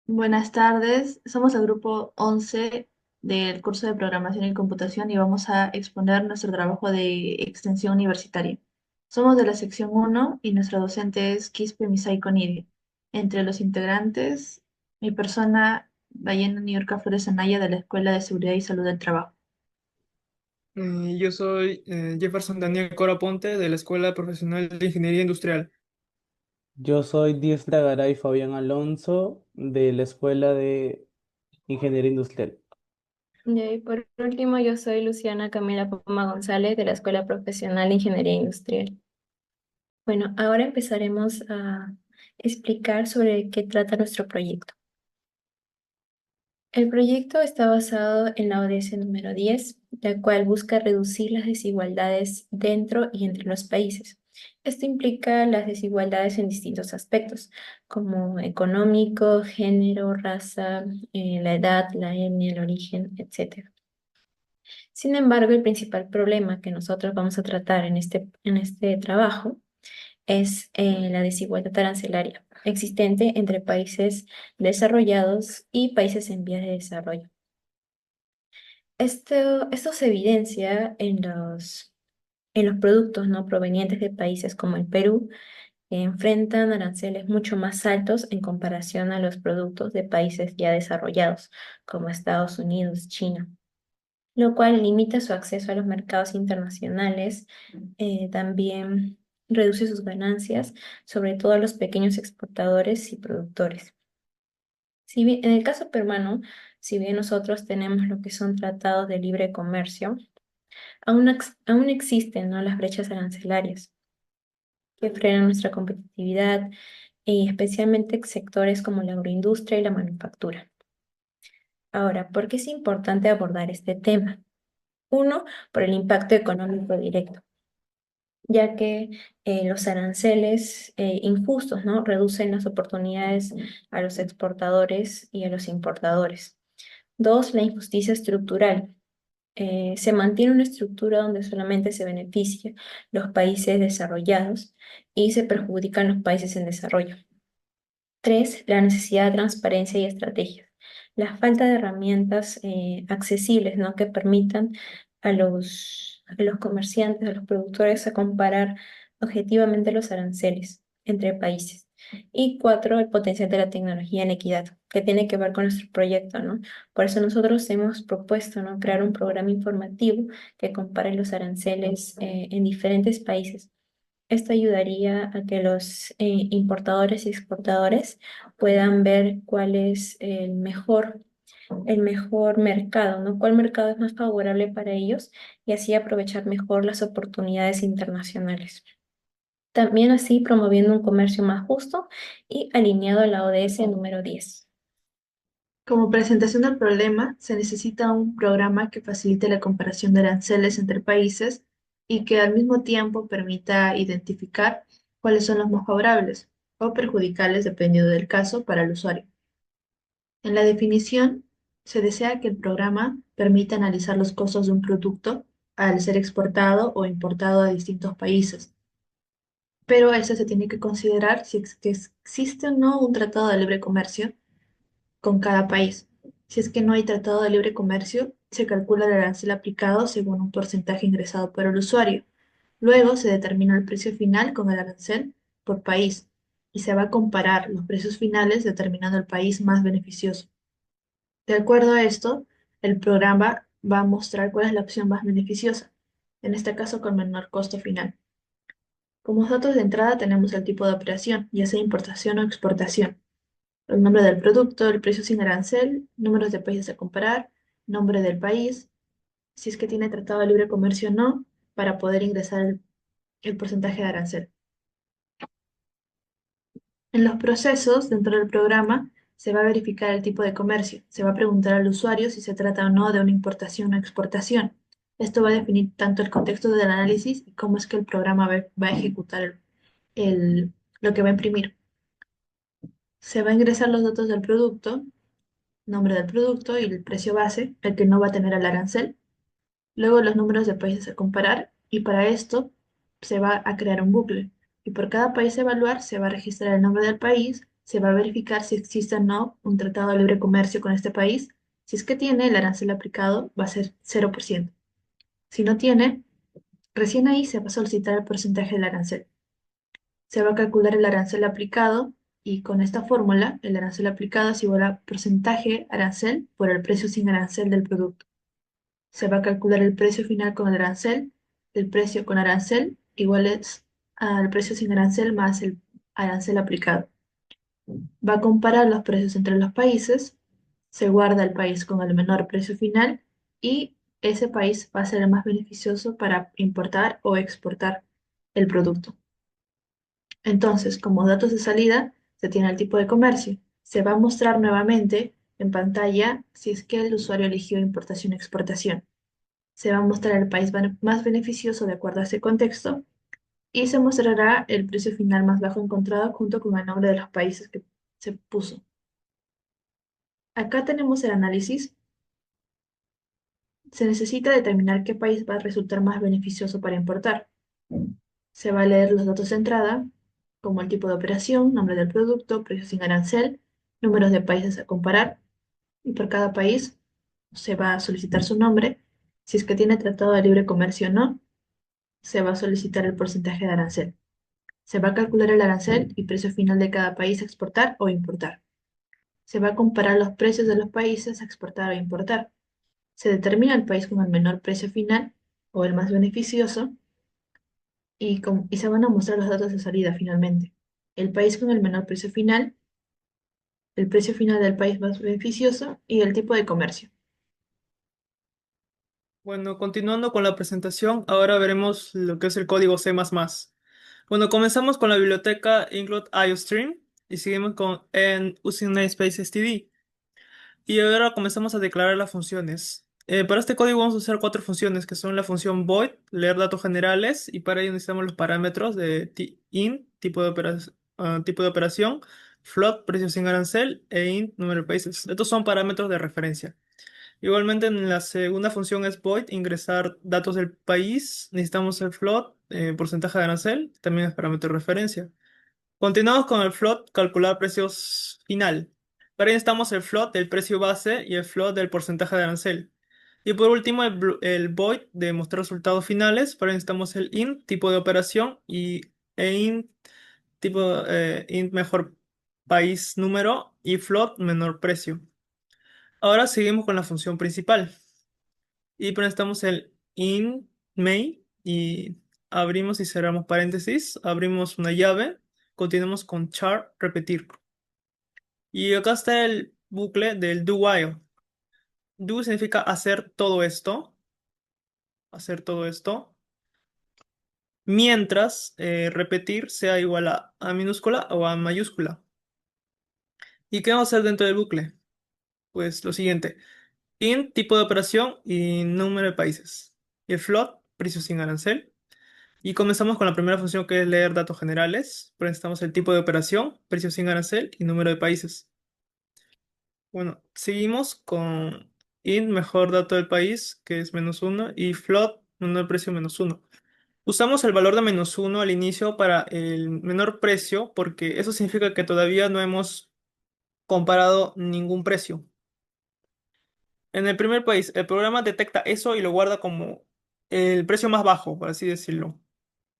Buenas tardes, somos el grupo 11 del curso de Programación y Computación y vamos a exponer nuestro trabajo de extensión universitaria. Somos de la sección uno y nuestra docente es Quispe Misai Conide. Entre los integrantes, mi persona, Dayana Niurka Flores Anaya de la Escuela de Seguridad y Salud del Trabajo. Yo soy Jefferson Daniel Cora Ponte de la Escuela Profesional de Ingeniería Industrial. Yo soy Diestra Garay Fabián Alonso de la Escuela de Ingeniería Industrial. Y por último, yo soy Luciana Camila Poma González de la Escuela Profesional de Ingeniería Industrial. Bueno, ahora empezaremos a explicar sobre qué trata nuestro proyecto. El proyecto está basado en la ODS número 10, la cual busca reducir las desigualdades dentro y entre los países. Esto implica las desigualdades en distintos aspectos, como económico, género, raza, la edad, la etnia, el origen, etc. Sin embargo, el principal problema que nosotros vamos a tratar en este trabajo es la desigualdad arancelaria existente entre países desarrollados y países en vías de desarrollo. Esto se evidencia en los productos no provenientes de países como el Perú, que enfrentan aranceles mucho más altos en comparación a los productos de países ya desarrollados, como Estados Unidos, China, lo cual limita su acceso a los mercados internacionales. También reduce sus ganancias, sobre todo a los pequeños exportadores y productores. Si bien, en el caso peruano, si bien nosotros tenemos lo que son tratados de libre comercio, aún existen, ¿no?, las brechas arancelarias que frenan nuestra competitividad, y especialmente en sectores como la agroindustria y la manufactura. Ahora, ¿por qué es importante abordar este tema? Uno, por el impacto económico directo, ya que los aranceles injustos, ¿no?, reducen las oportunidades a los exportadores y a los importadores. Dos, la injusticia estructural. Se mantiene una estructura donde solamente se beneficia los países desarrollados y se perjudican los países en desarrollo. Tres, la necesidad de transparencia y estrategia. La falta de herramientas accesibles, ¿no?, que permitan a los comerciantes, a los productores, a comparar objetivamente los aranceles entre países. Y cuatro, el potencial de la tecnología en equidad, que tiene que ver con nuestro proyecto, ¿no? Por eso nosotros hemos propuesto, ¿no?, crear un programa informativo que compare los aranceles en diferentes países. Esto ayudaría a que los importadores y exportadores puedan ver cuál es el mejor mercado, ¿no? Cuál mercado es más favorable para ellos, y así aprovechar mejor las oportunidades internacionales. También así promoviendo un comercio más justo y alineado a la ODS número 10. Como presentación del problema, se necesita un programa que facilite la comparación de aranceles entre países y que al mismo tiempo permita identificar cuáles son los más favorables o perjudiciales dependiendo del caso para el usuario. En la definición, se desea que el programa permita analizar los costos de un producto al ser exportado o importado a distintos países, pero eso se tiene que considerar si que existe o no un tratado de libre comercio con cada país. Si es que no hay tratado de libre comercio, se calcula el arancel aplicado según un porcentaje ingresado por el usuario. Luego se determina el precio final con el arancel por país y se va a comparar los precios finales determinando el país más beneficioso. De acuerdo a esto, el programa va a mostrar cuál es la opción más beneficiosa, en este caso con menor costo final. Como datos de entrada tenemos el tipo de operación, ya sea importación o exportación, el nombre del producto, el precio sin arancel, números de países a comparar, nombre del país, si es que tiene tratado de libre comercio o no, para poder ingresar el porcentaje de arancel. En los procesos dentro del programa se va a verificar el tipo de comercio, se va a preguntar al usuario si se trata o no de una importación o exportación. Esto va a definir tanto el contexto del análisis y cómo es que el programa va a ejecutar lo que va a imprimir. Se va a ingresar los datos del producto, nombre del producto y el precio base, el que no va a tener el arancel. Luego los números de países a comparar y para esto se va a crear un bucle. Y por cada país a evaluar se va a registrar el nombre del país, se va a verificar si existe o no un tratado de libre comercio con este país. Si es que tiene, el arancel aplicado va a ser 0%. Si no tiene, recién ahí se va a solicitar el porcentaje del arancel. Se va a calcular el arancel aplicado y con esta fórmula, el arancel aplicado es igual a porcentaje arancel por el precio sin arancel del producto. Se va a calcular el precio final con el arancel, el precio con arancel igual es al precio sin arancel más el arancel aplicado. Va a comparar los precios entre los países, se guarda el país con el menor precio final y ese país va a ser el más beneficioso para importar o exportar el producto. Entonces, como datos de salida, se tiene el tipo de comercio. Se va a mostrar nuevamente en pantalla si es que el usuario eligió importación o exportación. Se va a mostrar el país más beneficioso de acuerdo a ese contexto y se mostrará el precio final más bajo encontrado junto con el nombre de los países que se puso. Acá tenemos el análisis. Se necesita determinar qué país va a resultar más beneficioso para importar. Se va a leer los datos de entrada, como el tipo de operación, nombre del producto, precio sin arancel, números de países a comparar, y por cada país se va a solicitar su nombre. Si es que tiene tratado de libre comercio o no, se va a solicitar el porcentaje de arancel. Se va a calcular el arancel y precio final de cada país a exportar o importar. Se va a comparar los precios de los países a exportar o importar. Se determina el país con el menor precio final o el más beneficioso y se van a mostrar los datos de salida finalmente. El país con el menor precio final, el precio final del país más beneficioso y el tipo de comercio. Bueno, continuando con la presentación, ahora veremos lo que es el código C++. Bueno, comenzamos con la biblioteca include IOStream y seguimos con en using namespace std. Y ahora comenzamos a declarar las funciones. Para este código vamos a usar cuatro funciones, que son la función void, leer datos generales, y para ello necesitamos los parámetros de int, tipo de operación, float, precio sin arancel, e int, número de países. Estos son parámetros de referencia. Igualmente en la segunda función es void, ingresar datos del país, necesitamos el float, porcentaje de arancel, también es parámetro de referencia. Continuamos con el float, calcular precios final. Para ello necesitamos el float del precio base y el float del porcentaje de arancel. Y por último el void de mostrar resultados finales. Para ello necesitamos el int, tipo de operación, e int, int mejor país número y float menor precio. Ahora seguimos con la función principal. Y necesitamos el int main y abrimos y cerramos paréntesis, abrimos una llave, continuamos con char repetir. Y acá está el bucle del do while. Do significa hacer todo esto, mientras repetir sea igual a minúscula o a mayúscula. ¿Y qué vamos a hacer dentro del bucle? Pues lo siguiente, int tipo de operación y número de países. Y el float, precio sin arancel. Y comenzamos con la primera función que es leer datos generales. Necesitamos el tipo de operación, precio sin arancel y número de países. Bueno, seguimos con int mejor dato del país, que es -1, y float menor precio -1. Usamos el valor de -1 al inicio para el menor precio porque eso significa que todavía no hemos comparado ningún precio. En el primer país, el programa detecta eso y lo guarda como el precio más bajo, por así decirlo.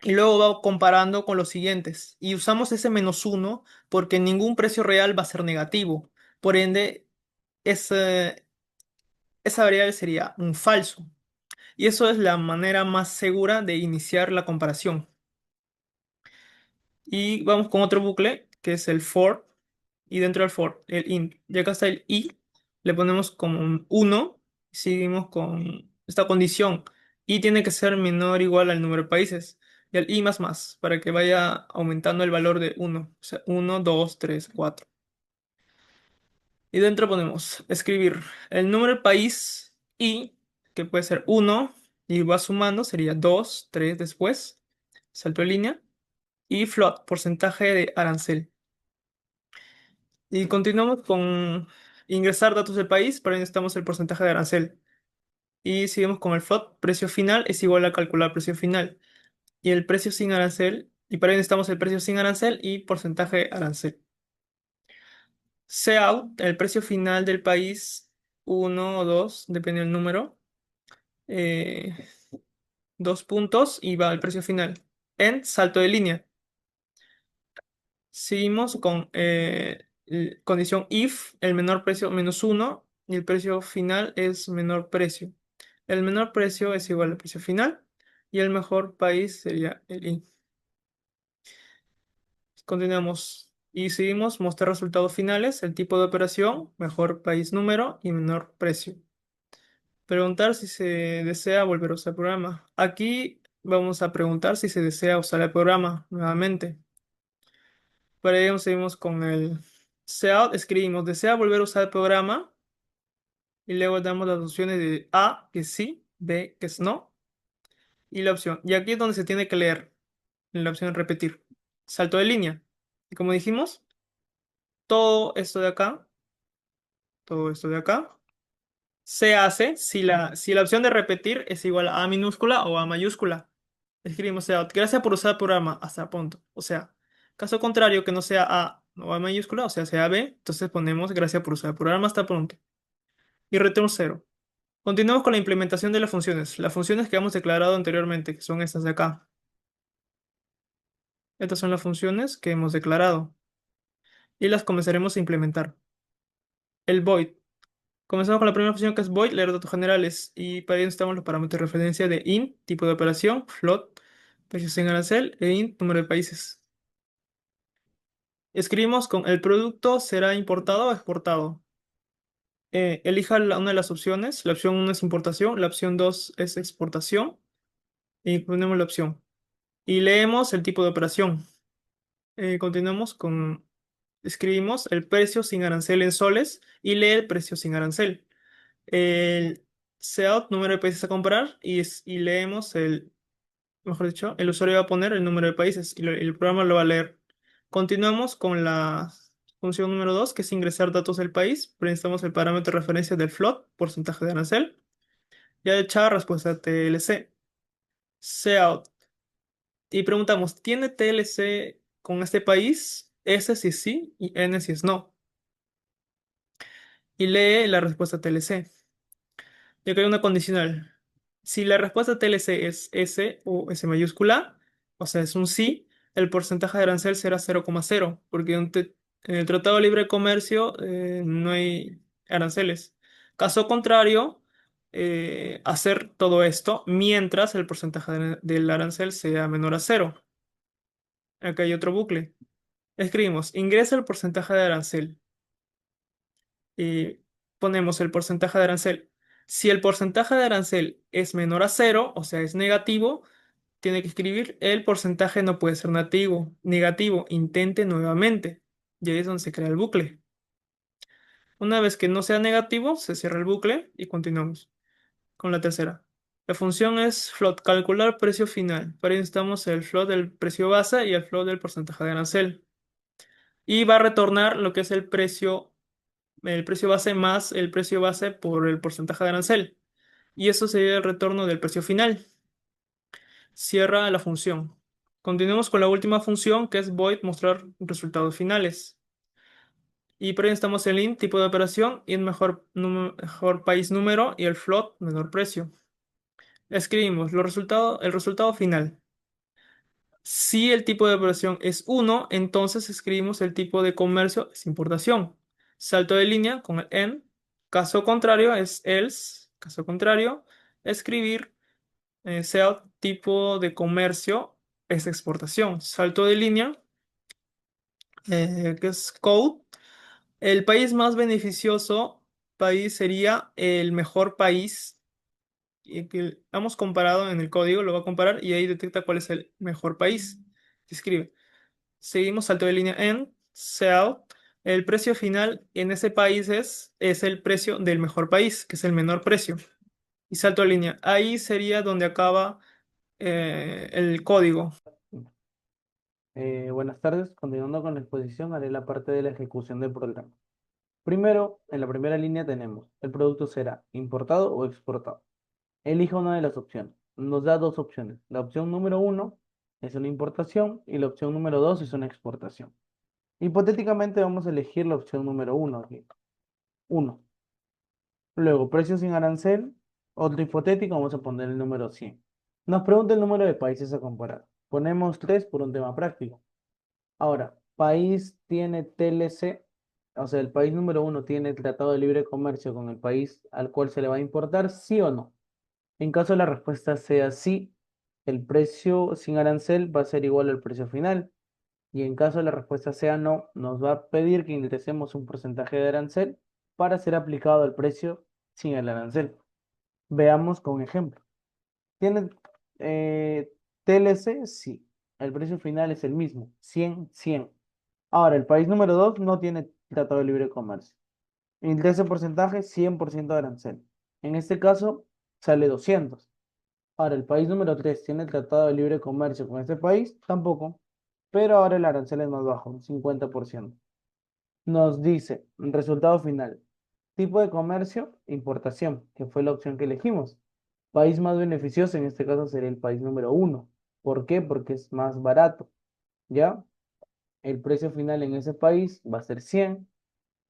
Y luego va comparando con los siguientes. Y usamos ese -1 porque ningún precio real va a ser negativo. Por ende, ese- esa variable sería un falso. Y eso es la manera más segura de iniciar la comparación. Y vamos con otro bucle, que es el for. Y dentro del for, el int. Y acá está el i. Le ponemos como un 1. Y seguimos con esta condición. Y tiene que ser menor o igual al número de países. Y al i más, para que vaya aumentando el valor de 1. O sea, 1, 2, 3, 4. Y dentro ponemos escribir el número de país y, que puede ser 1, y va sumando, sería 2, 3 después. Salto de línea. Y float, porcentaje de arancel. Y continuamos con ingresar datos del país, para ello necesitamos el porcentaje de arancel. Y seguimos con el float, precio final es igual a calcular precio final. Y el precio sin arancel, y para ello necesitamos el precio sin arancel y porcentaje de arancel. Cout, el precio final del país, uno o dos, depende del número. eh, Dos puntos y va al precio final. En salto de línea. Seguimos con condición if, el menor precio menos uno y el precio final es menor precio. El menor precio es igual al precio final y el mejor país sería el in. Continuamos y seguimos mostrar resultados finales, el tipo de operación, mejor país número y menor precio. Preguntar si se desea volver a usar el programa. Aquí vamos a preguntar si se desea usar el programa nuevamente. Para ello seguimos con el SEAD, escribimos desea volver a usar el programa y luego damos las opciones de A, que sí, B, que es no, y la opción. Y aquí es donde se tiene que leer, en la opción repetir. Salto de línea. Y como dijimos, todo esto de acá, todo esto de acá, se hace si la opción de repetir es igual a minúscula o a mayúscula. Escribimos SEAD, gracias por usar el programa hasta punto. O sea, caso contrario que no sea A o A mayúscula, o sea B, entonces ponemos gracias por usar el programa hasta pronto. Y return 0. Continuamos con la implementación de las funciones. Las funciones que hemos declarado anteriormente, que son estas de acá. Estas son las funciones que hemos declarado. Y las comenzaremos a implementar. El void. Comenzamos con la primera función que es void, leer datos generales. Y para ello necesitamos los parámetros de referencia de int, tipo de operación, float, precios en arancel e int, número de países. Escribimos con el producto será importado o exportado. Elija una de las opciones. La opción 1 es importación, la opción 2 es exportación. Y ponemos la opción. Y leemos el tipo de operación. Continuamos con, escribimos el precio sin arancel en soles y lee el precio sin arancel. El SEOT, número de países a comprar, y leemos mejor dicho, el usuario va a poner el número de países y el programa lo va a leer. Continuamos con la función número 2, que es ingresar datos del país. Necesitamos el parámetro de referencia del float, porcentaje de arancel. Ya echada respuesta TLC. SEOT. Y preguntamos, ¿tiene TLC con este país? S si es sí y N si es no. Y lee la respuesta TLC. Y acá hay una condicional. Si la respuesta TLC es S o S mayúscula, o sea, es un sí, el porcentaje de arancel será 0,0, porque en el Tratado de Libre Comercio no hay aranceles. Caso contrario, hacer todo esto mientras el porcentaje del arancel sea menor a cero. Acá hay otro bucle. Escribimos, ingresa el porcentaje de arancel y ponemos el porcentaje de arancel. Si el porcentaje de arancel es menor a cero, o sea, es negativo, tiene que escribir el porcentaje no puede ser negativo, intente nuevamente. Y ahí es donde se crea el bucle. Una vez que no sea negativo, se cierra el bucle y continuamos con la tercera. La función es float, calcular precio final. Para ello necesitamos el float del precio base y el float del porcentaje de arancel. Y va a retornar lo que es el precio base más el precio base por el porcentaje de arancel. Y eso sería el retorno del precio final. Cierra la función. Continuemos con la última función que es void mostrar resultados finales. Y por ahí estamos el int, tipo de operación, y el mejor país número y el float, menor precio. Escribimos el resultado final. Si el tipo de operación es 1, entonces escribimos el tipo de comercio es importación. Salto de línea con el en. Caso contrario es else. Caso contrario, escribir sea tipo de comercio es exportación. Salto de línea, que es code. El país más beneficioso, país sería el mejor país. Y que hemos comparado en el código, lo va a comparar y ahí detecta cuál es el mejor país. Se escribe. Seguimos salto de línea en sell. El precio final en ese país es el precio del mejor país, que es el menor precio. Y salto de línea. Ahí sería donde acaba el código. Buenas tardes, continuando con la exposición, haré la parte de la ejecución del programa. Primero, en la primera línea tenemos, el producto será importado o exportado. Elija una de las opciones. Nos da dos opciones. La opción número 1 es una importación y la opción número 2 es una exportación. Hipotéticamente vamos a elegir la opción número 1 aquí. 1. Luego, precio sin arancel. Otro hipotético, vamos a poner el número 100. Nos pregunta el número de países a comparar. Ponemos 3 por un tema práctico. Ahora, país tiene TLC, o sea, el país número 1 tiene tratado de libre comercio con el país al cual se le va a importar, ¿sí o no? En caso la respuesta sea sí, el precio sin arancel va a ser igual al precio final. Y en caso la respuesta sea no, nos va a pedir que ingresemos un porcentaje de arancel para ser aplicado al precio sin el arancel. Veamos con ejemplo. ¿Tiene TLC? Sí. El precio final es el mismo, 100, 100. Ahora, el país número 2 no tiene tratado de libre comercio. Ingresa porcentaje, 100% de arancel. En este caso, sale 200. Ahora, el país número 3 tiene tratado de libre comercio con este país, tampoco. Pero ahora el arancel es más bajo, un 50%. Nos dice, resultado final, tipo de comercio, importación, que fue la opción que elegimos. País más beneficioso, en este caso sería el país número 1. ¿Por qué? Porque es más barato, ¿ya? El precio final en ese país va a ser 100.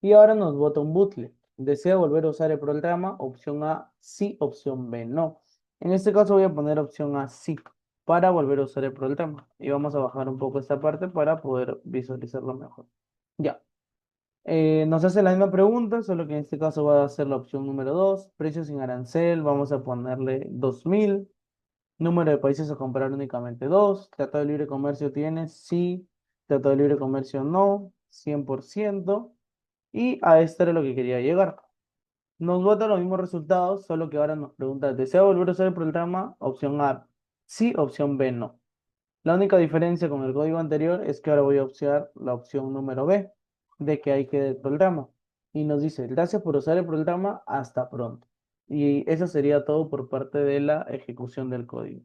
Y ahora nos bota un bucle. ¿Desea volver a usar el programa? Opción A, sí. Opción B, no. En este caso voy a poner opción A, sí, para volver a usar el programa. Y vamos a bajar un poco esta parte para poder visualizarlo mejor. Ya. Nos hace la misma pregunta, solo que en este caso va a ser la opción número 2. Precio sin arancel, vamos a ponerle 2000. Número de países a comprar únicamente 2. Tratado de libre comercio tiene sí. Tratado de libre comercio no. 100%. Y a esto era lo que quería llegar. Nos bota los mismos resultados, solo que ahora nos pregunta, ¿desea volver a usar el programa? Opción A, sí. Opción B, no. La única diferencia con el código anterior es que ahora voy a usar la opción número B, de que hay que el programa. Y nos dice, gracias por usar el programa, hasta pronto. Y eso sería todo por parte de la ejecución del código.